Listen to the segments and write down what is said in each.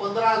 15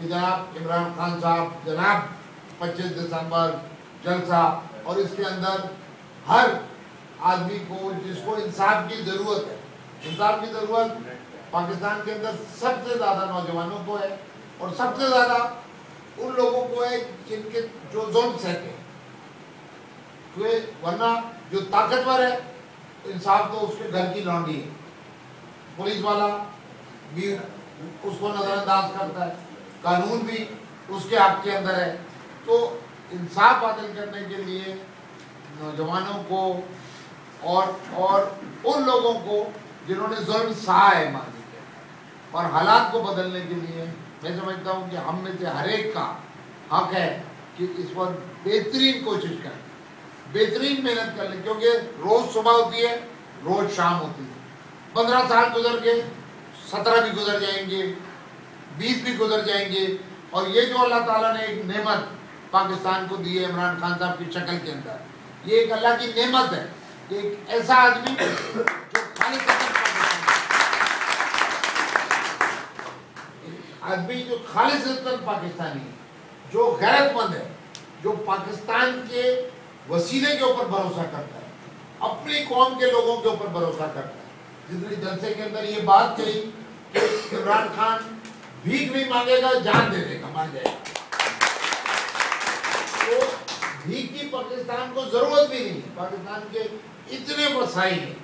کہ جناب عمران خان صاحب جناب 25 دسمبر جلسہ، اور اس کے اندر ہر آدمی کو جس کو انصاف کی ضرورت ہے، انصاف کی ضرورت پاکستان کے اندر سب سے زیادہ نوجوانوں کو ہے، اور سب سے زیادہ ان لوگوں کو ہے جن کے جو ظلم سہتے ہیں، ورنہ جو طاقتور ہے انصاف تو اس کے گھر کی لانڈی ہے، پولیس والا بھی اس کو نظر انداز کرتا ہے، قانون بھی اس کے حق کے اندر ہے۔ تو انصاف حاصل کرنے کے لیے نوجوانوں کو اور ان لوگوں کو جنہوں نے ظلم سہا ہے ماضی کے، اور حالات کو بدلنے کے لیے میں سمجھتا ہوں کہ ہم میں سے ہر ایک کا حق ہے کہ اس پر بہترین کوشش کریں، بہترین محنت کر لیں، کیونکہ روز صبح ہوتی ہے، روز شام ہوتی ہے۔ 15 سال گزر گئے، 17 بھی گزر جائیں گے، 20 بھی گزر جائیں گے، اور یہ جو اللہ تعالیٰ نے ایک نعمت پاکستان کو دی ہے عمران خان صاحب کی شکل کے اندر، یہ ایک اللہ کی نعمت ہے کہ ایک ایسا آدمی جو خالصتاً پاکستانی ہے، جو غیرت مند ہے، جو پاکستان کے وسیلے کے اوپر بھروسہ کرتا ہے، اپنی قوم کے لوگوں کے اوپر بھروسہ کرتا ہے۔ جتنی جلسے کے اندر یہ بات کہی کہ عمران خان بھیک نہیں مانگے گا، جان دے دے گا، مان جائے گا۔ تو بھیک کی پاکستان کو ضرورت بھی نہیں ہے، پاکستان کے اتنے وسائل ہیں،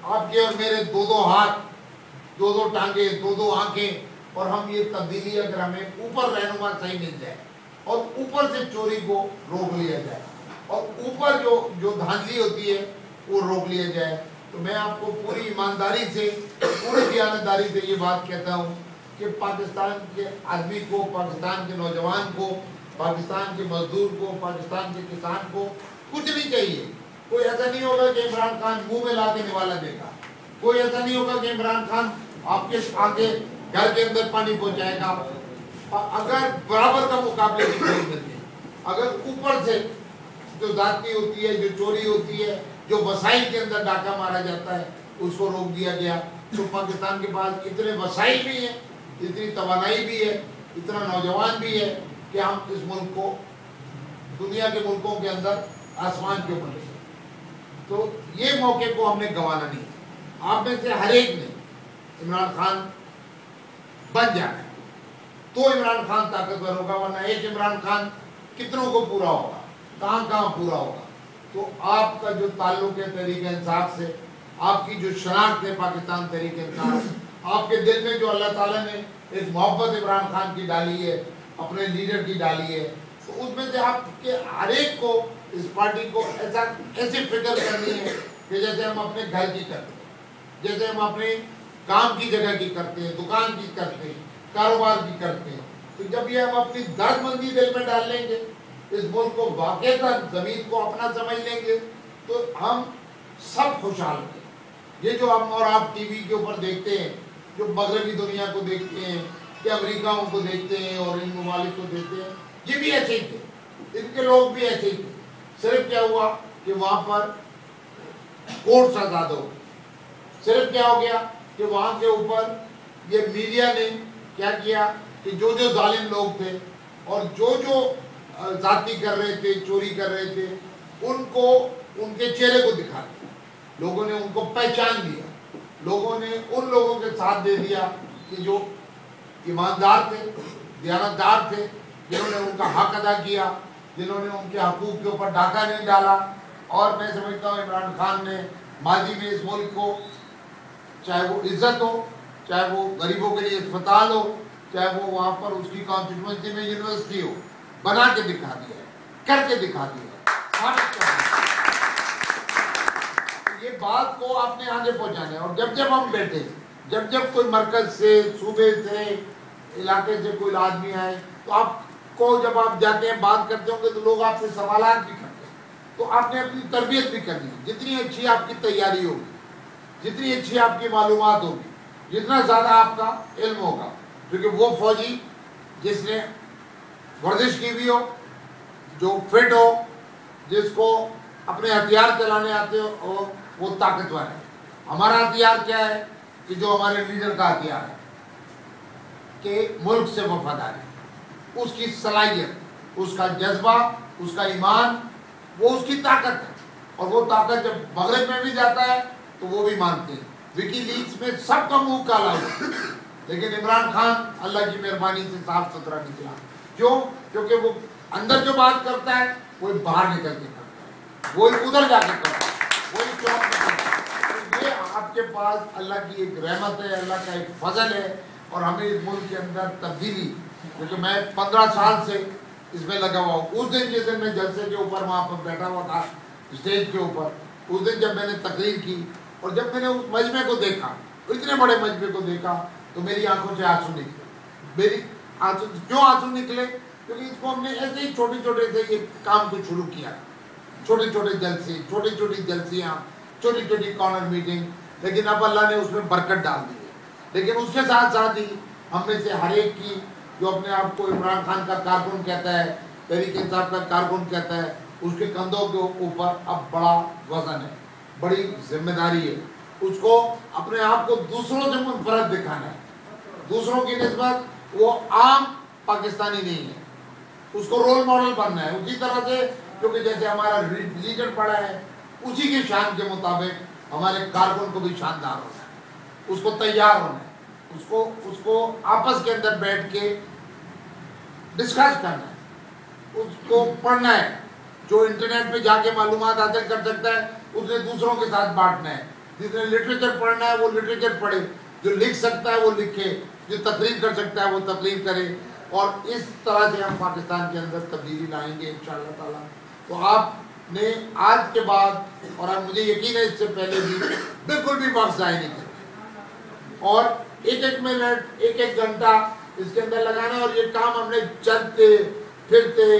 آپ کے اور میرے 2 ہاتھ، 2 ٹانگیں، 2 آنکھیں، اور ہم یہ تبدیلی اگر ہمیں اوپر رہنما صحیح مل جائے اور اوپر سے چوری کو روک لیا جائے اور اوپر جو دھاندلی ہوتی ہے وہ روک لیا جائے، تو میں آپ کو پوری ایمانداری سے، پوری دیانتداری سے یہ بات کہتا ہوں کہ پاکستان کے آدمی کو، پاکستان کے نوجوان کو، پاکستان کے مزدور کو، پاکستان کے کسان کو کچھ نہیں چاہیے۔ کوئی ایسا نہیں ہوگا کہ عمران خان منہ میں لا کے نوالا دے گا، کوئی ایسا نہیں ہوگا کہ عمران خان آپ کے آگے گھر کے اندر پانی پہنچائے گا۔ اگر برابر کا مقابلے کی کوئی نہیں، اگر اوپر سے جو ذاتی ہوتی ہے، جو چوری ہوتی ہے، جو وسائل کے اندر ڈاکہ مارا جاتا ہے، اس کو روک دیا گیا، تو پاکستان کے پاس اتنے وسائل بھی ہیں، اتنی توانائی بھی ہے، اتنا نوجوان بھی ہے کہ ہم اس ملک کو دنیا کے ملکوں کے اندر آسمان کے اوپر لے جائیں۔ تو یہ موقع کو ہم نے گنوانا نہیں۔ آپ میں سے ہر ایک نے عمران خان بن جانا ہے تو عمران خان طاقتور ہوگا، ورنہ ایک عمران خان کتنوں کو پورا ہوگا، کہاں پورا ہوگا۔ تو آپ کا جو تعلق ہے تحریک انصاف سے، آپ کی جو شناخت ہے پاکستان تحریک انصاف، آپ کے دل میں جو اللہ تعالیٰ نے ایک محبت عمران خان کی ڈالی ہے، اپنے لیڈر کی ڈالی ہے، تو اس میں سے آپ کے ہر ایک کو اس پارٹی کو ایسی فکر کرنی ہے کہ جیسے ہم اپنے گھر کی کرتے ہیں، جیسے ہم اپنے کام کی جگہ کی کرتے ہیں، دکان کی کرتے ہیں، کاروبار کی کرتے ہیں۔ تو جب یہ ہم اپنی درد مندی دل میں ڈال لیں گے، اس ملک کو واقعتاً زمین کو اپنا سمجھ لیں گے، تو ہم سب خوشحال ہیں۔ یہ جو ہم اور آپ ٹی وی کے اوپر دیکھتے ہیں، جو مغربی دنیا کو دیکھتے ہیں، کہ امریکاؤں کو دیکھتے ہیں اور ان ممالک کو دیکھتے ہیں، یہ بھی ایسے ہی تھے، ان کے لوگ بھی ایسے ہی تھے۔ صرف کیا ہوا کہ وہاں پر کورٹس آزاد ہو گئے، صرف کیا ہو گیا کہ وہاں کے اوپر یہ میڈیا نے کیا کیا کہ جو ظالم لوگ تھے اور جو ذاتی کر رہے تھے، چوری کر رہے تھے، ان کو ان کے چہرے کو دکھا دیا، لوگوں نے ان کو پہچان لیا، لوگوں نے ان لوگوں کے ساتھ دے دیا کہ جو ایماندار تھے، دیانتدار تھے، جنہوں نے ان کا حق ادا کیا، جنہوں نے ان کے حقوق کے اوپر ڈاکہ نہیں ڈالا۔ اور میں سمجھتا ہوں عمران خان نے ماضی میں اس ملک کو، چاہے وہ عزت ہو، چاہے وہ غریبوں کے لیے اسپتال ہو، چاہے وہ وہاں پر اس کی کانسٹیٹوئنسی میں یونیورسٹی ہو، بنا کے دکھا دیا ہے، کر کے دکھا دیا ہے، ثابت کر دیا ہے۔ یہ بات کو آپ نے آگے پہنچانا ہے، اور جب ہم بیٹھے، جب کوئی مرکز سے، صوبے سے، علاقے سے کوئی آدمی آئے، تو آپ کو جب آپ جاتے ہیں بات کرتے ہوں گے تو لوگ آپ سے سوالات بھی کرتے ہیں، تو آپ نے اپنی تربیت بھی کرنی ہے۔ جتنی اچھی آپ کی تیاری ہوگی، جتنی اچھی آپ کی معلومات ہوگی، جتنا زیادہ آپ کا علم ہوگا، کیونکہ وہ فوجی جس نے ورزش کی بھی ہو، جو فٹ ہو، جس کو اپنے ہتھیار چلانے آتے ہو، وہ طاقتور ہے۔ ہمارا ہتھیار کیا ہے کہ جو ہمارے لیڈر کا ہتھیار ہے کہ ملک سے وفاداری۔ اس کی صلاحیت، اس کا جذبہ، اس کا ایمان، وہ اس کی طاقت ہے. اور وہ طاقت جب مغرب میں بھی جاتا ہے تو وہ بھی مانتے ہیں. وکی لیکس میں سب کا منہ کالا ہوا، لیکن عمران خان اللہ کی مہربانی سے صاف ستھرا نکلا. کیوں؟ کیونکہ وہ اندر جو بات کرتا ہے وہی باہر نکل کے کرتا ہے، وہی ادھر جا کے کرتا ہے، وہی چوک میں کرتا ہے. تو یہ آپ کے پاس اللہ کی ایک رحمت ہے، اللہ کا ایک فضل ہے. اور ہمیں اس ملک کے اندر تبدیلی، کیونکہ میں 15 سال سے اس میں لگا ہوا ہوں. اس دن جس دن میں جلسے کے اوپر وہاں پر بیٹھا ہوا تھا اسٹیج کے اوپر، اس دن جب میں نے تقریر کی اور جب میں نے اس مجمع کو دیکھا، اتنے بڑے مجمع کو دیکھا، تو میری آنکھوں سے آنسو نکلے. میری آنسو کیوں آنسو نکلے؟ کیونکہ اس کو ہم نے ایسے ہی چھوٹے چھوٹے سے یہ کام کو شروع کیا، چھوٹے چھوٹے جلسے، چھوٹی چھوٹی جلسیاں، چھوٹی چھوٹی کارنر میٹنگ، لیکن اب اللہ نے اس میں برکت ڈال دی ہے. لیکن اس کے ساتھ ساتھ ہی ہم میں سے ہر ایک کی، جو اپنے آپ کو عمران خان کا کارکن کہتا ہے، تحریک انصاف کا کارکن کہتا ہے، اس کے کندھوں کے اوپر اب بڑا وزن ہے، بڑی ذمہ داری ہے. اس کو اپنے آپ کو دوسروں سے منفرد دکھانا ہے، دوسروں کی نسبت وہ عام پاکستانی نہیں ہے، اس کو رول ماڈل بننا ہے. اسی طرح سے کیونکہ جیسے ہمارا ریلیجن پڑا ہے، اسی کی شان کے مطابق ہمارے کارکن کو بھی شاندار ہونا ہے، اس کو تیار ہونا ہے، اس کو آپس کے اندر بیٹھ کے ڈسکس کرنا ہے، اس کو پڑھنا ہے. جو انٹرنیٹ پہ جا کے معلومات حاصل کر سکتا ہے اس نے دوسروں کے ساتھ بانٹنا ہے. جس نے لٹریچر پڑھنا ہے وہ لٹریچر پڑھے، جو لکھ سکتا ہے وہ لکھے، جو تقریر کر سکتا ہے وہ تقریر کرے. اور اس طرح سے ہم پاکستان کے اندر تبدیلی لائیں گے انشاءاللہ تعالیٰ. تو آپ نے آج کے بعد، اور اب مجھے یقین ہے اس سے پہلے بھی، بالکل بھی وقت ضائع نہیں کرنا اور ایک ایک منٹ، ایک ایک گھنٹہ اس کے اندر لگانا. اور یہ کام ہم نے چلتے پھرتے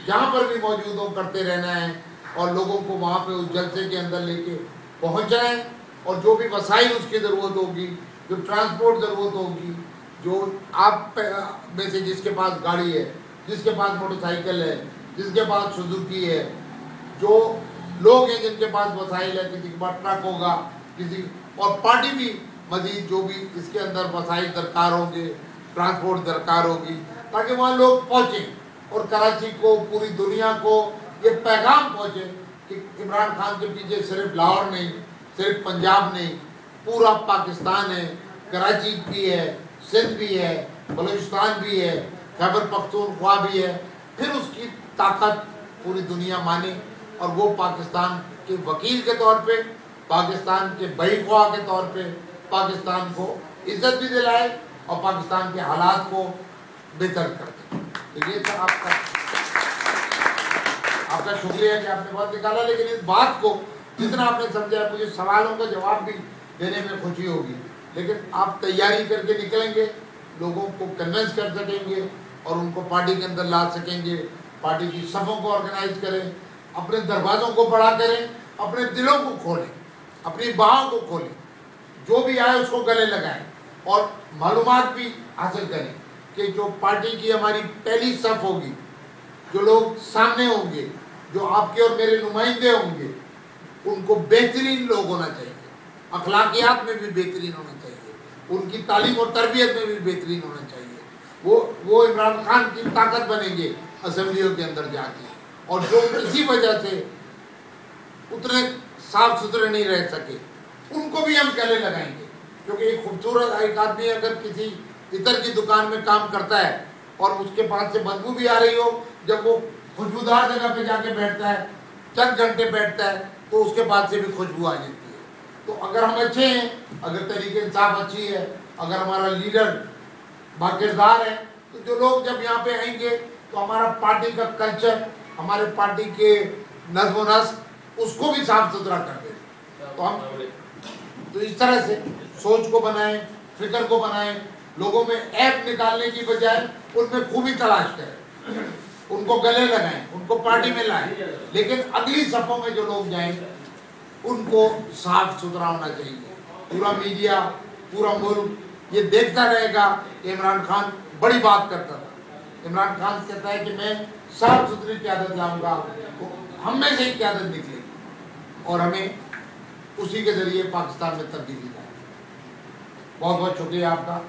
جہاں پر بھی موجود ہوں کرتے رہنا ہے، اور لوگوں کو وہاں پہ اس جلسے کے اندر لے کے پہنچ جائیں. اور جو بھی وسائل اس کی ضرورت ہوگی، جو ٹرانسپورٹ ضرورت ہوگی، جو آپ میں سے جس کے پاس گاڑی ہے، جس کے پاس موٹر سائیکل ہے، جس کے پاس سوزوکی ہے، جو لوگ ہیں جن کے پاس وسائل ہے، کسی کے پاس ٹرک ہوگا، کسی اور پارٹی بھی مزید جو بھی اس کے اندر وسائل درکار ہوں گے، ٹرانسپورٹ درکار ہوگی، تاکہ وہاں لوگ پہنچیں اور کراچی کو، پوری دنیا کو یہ پیغام پہنچے کہ عمران خان کے پیچھے صرف لاہور نہیں، صرف پنجاب نہیں، پورا پاکستان ہے. کراچی بھی ہے، سندھ بھی ہے، بلوچستان بھی ہے، خیبر پختونخوا بھی ہے. پھر اس کی طاقت پوری دنیا مانے اور وہ پاکستان کے وکیل کے طور پہ، پاکستان کے بھائی خواہ کے طور پہ پاکستان کو عزت بھی دلائے اور پاکستان کے حالات کو بہتر کر دے. تو یہ تھا آپ کا شکریہ کہ آپ نے بہت نکالا. لیکن اس بات کو جتنا آپ نے سمجھا، مجھے سوالوں کا جواب بھی دینے میں خوشی ہوگی، لیکن آپ تیاری کر کے نکلیں گے، لوگوں کو کنونس کر سکیں گے اور ان کو پارٹی کے اندر لا سکیں گے. پارٹی کی صفوں کو آرگنائز کریں، اپنے دروازوں کو بڑا کریں، اپنے دلوں کو کھولیں، اپنی باہوں کو کھولیں، جو بھی آئے اس کو گلے لگائیں اور معلومات بھی حاصل کریں کہ جو پارٹی کی ہماری پہلی صف ہوگی، جو لوگ سامنے ہوں گے، جو آپ کے اور میرے نمائندے ہوں گے، ان کو بہترین لوگ ہونا چاہیے، اخلاقیات میں بھی بہترین ہونا چاہیے، ان کی تعلیم اور تربیت میں بھی بہترین ہونا چاہیے. وہ عمران خان کی طاقت بنیں گے اسمبلیوں کے اندر جا کے. اور جو اسی وجہ سے اتنے صاف ستھرے نہیں رہ سکے ان کو بھی ہم گلے لگائیں گے. کیونکہ ایک خوبصورت ایک آدمی اگر کسی عطر کی دکان میں کام کرتا ہے اور اس کے پاس سے بدبو بھی آ رہی ہو، جب وہ خوشبودار جگہ پہ جا کے بیٹھتا ہے، چند گھنٹے بیٹھتا ہے، تو اس کے پاس سے بھی خوشبو آ جاتی ہے. تو اگر ہم اچھے ہیں، اگر تحریک انصاف اچھی ہے، اگر ہمارا لیڈر باکردار ہے، تو جو لوگ جب یہاں پہ آئیں گے تو ہمارا پارٹی کا کلچر، ہمارے پارٹی کے نظم و نسق، اس کو بھی صاف ستھرا کر دیں. تو اس طرح سے سوچ کو بنائیں، فکر کو بنائیں، لوگوں میں عیب نکالنے کی بجائے ان میں خوبی تلاش کریں، ان کو گلے لگائیں، ان کو پارٹی میں لائیں. لیکن اگلی صفوں میں جو لوگ جائیں ان کو صاف ستھرا ہونا چاہیے. پورا میڈیا، پورا ملک یہ دیکھتا رہے گا کہ عمران خان بڑی بات کرتا تھا. عمران خان کہتا ہے کہ میں صاف ستھری قیادت لاؤں گا، ہم میں سے ہی قیادت نکلے گی اور ہمیں اسی کے ذریعے پاکستان میں تبدیلی لائے. بہت بہت شکریہ آپ کا.